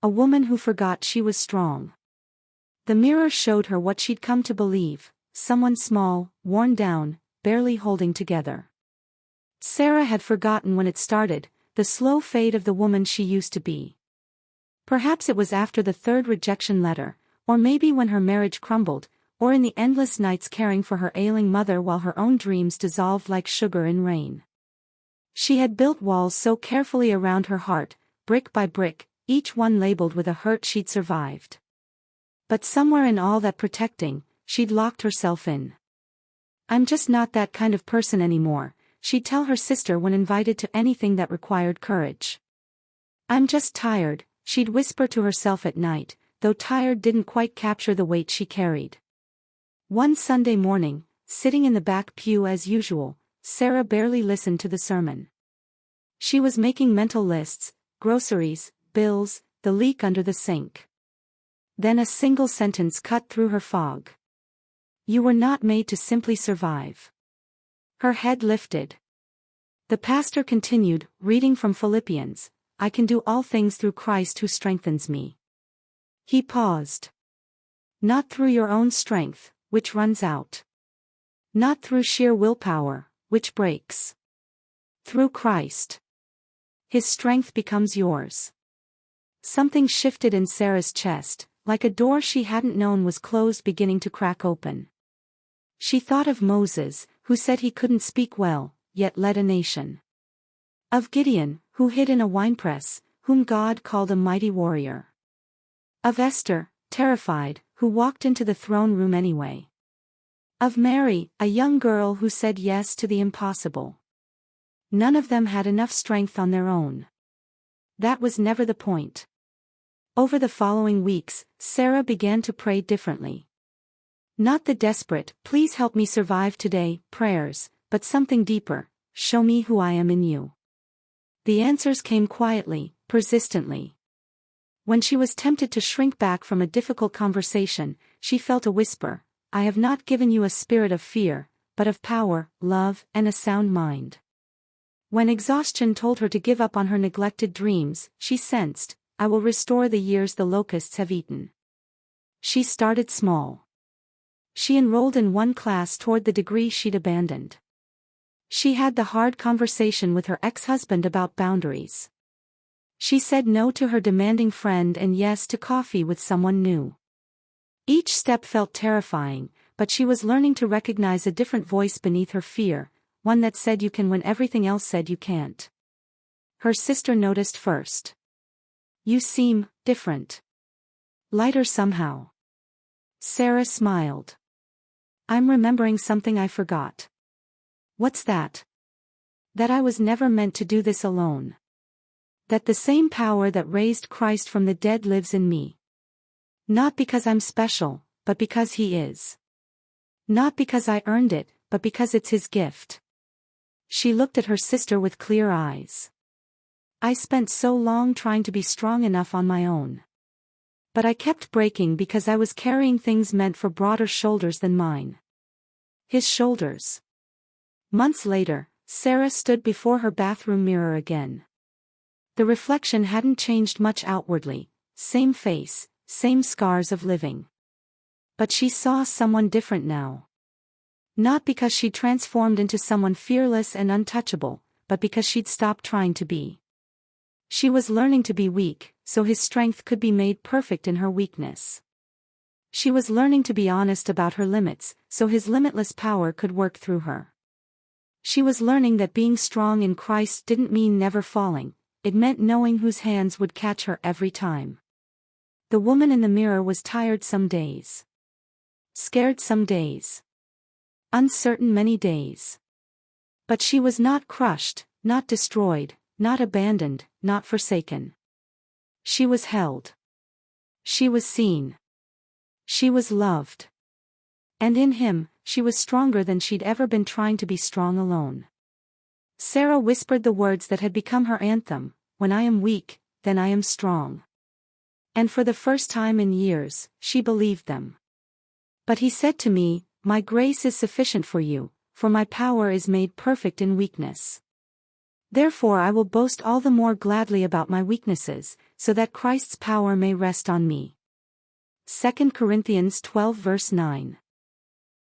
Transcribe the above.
A woman who forgot she was strong. The mirror showed her what she'd come to believe, someone small, worn down, barely holding together. Sarah had forgotten when it started, the slow fade of the woman she used to be. Perhaps it was after the third rejection letter, or maybe when her marriage crumbled, or in the endless nights caring for her ailing mother while her own dreams dissolved like sugar in rain. She had built walls so carefully around her heart, brick by brick, each one labeled with a hurt she'd survived. But somewhere in all that protecting, she'd locked herself in. "I'm just not that kind of person anymore," she'd tell her sister when invited to anything that required courage. "I'm just tired," she'd whisper to herself at night, though tired didn't quite capture the weight she carried. One Sunday morning, sitting in the back pew as usual, Sarah barely listened to the sermon. She was making mental lists, groceries, bills, the leak under the sink. Then a single sentence cut through her fog. "You were not made to simply survive." Her head lifted. The pastor continued, reading from Philippians, "I can do all things through Christ who strengthens me." He paused. "Not through your own strength, which runs out. Not through sheer willpower, which breaks. Through Christ. His strength becomes yours." Something shifted in Sarah's chest, like a door she hadn't known was closed beginning to crack open. She thought of Moses, who said he couldn't speak well, yet led a nation. Of Gideon, who hid in a winepress, whom God called a mighty warrior. Of Esther, terrified, who walked into the throne room anyway. Of Mary, a young girl who said yes to the impossible. None of them had enough strength on their own. That was never the point. Over the following weeks, Sarah began to pray differently. Not the desperate, "Please help me survive today" prayers, but something deeper, "Show me who I am in you." The answers came quietly, persistently. When she was tempted to shrink back from a difficult conversation, she felt a whisper, "I have not given you a spirit of fear, but of power, love, and a sound mind." When exhaustion told her to give up on her neglected dreams, she sensed, "I will restore the years the locusts have eaten." She started small. She enrolled in one class toward the degree she'd abandoned. She had the hard conversation with her ex-husband about boundaries. She said no to her demanding friend and yes to coffee with someone new. Each step felt terrifying, but she was learning to recognize a different voice beneath her fear, one that said you can when everything else said you can't. Her sister noticed first. "You seem different. Lighter somehow." Sarah smiled. "I'm remembering something I forgot." "What's that?" "That I was never meant to do this alone. That the same power that raised Christ from the dead lives in me. Not because I'm special, but because He is. Not because I earned it, but because it's His gift." She looked at her sister with clear eyes. "I spent so long trying to be strong enough on my own. But I kept breaking because I was carrying things meant for broader shoulders than mine." His shoulders. Months later, Sarah stood before her bathroom mirror again. The reflection hadn't changed much outwardly, same face, same scars of living. But she saw someone different now. Not because she'd transformed into someone fearless and untouchable, but because she'd stopped trying to be. She was learning to be weak, so His strength could be made perfect in her weakness. She was learning to be honest about her limits, so His limitless power could work through her. She was learning that being strong in Christ didn't mean never falling. It meant knowing whose hands would catch her every time. The woman in the mirror was tired some days. Scared some days. Uncertain many days. But she was not crushed, not destroyed, not abandoned, not forsaken. She was held. She was seen. She was loved. And in Him, she was stronger than she'd ever been trying to be strong alone. Sarah whispered the words that had become her anthem, "When I am weak, then I am strong." And for the first time in years, she believed them. "But He said to me, 'My grace is sufficient for you, for my power is made perfect in weakness.'" Therefore I will boast all the more gladly about my weaknesses, so that Christ's power may rest on me. 2 Corinthians 12 verse 9.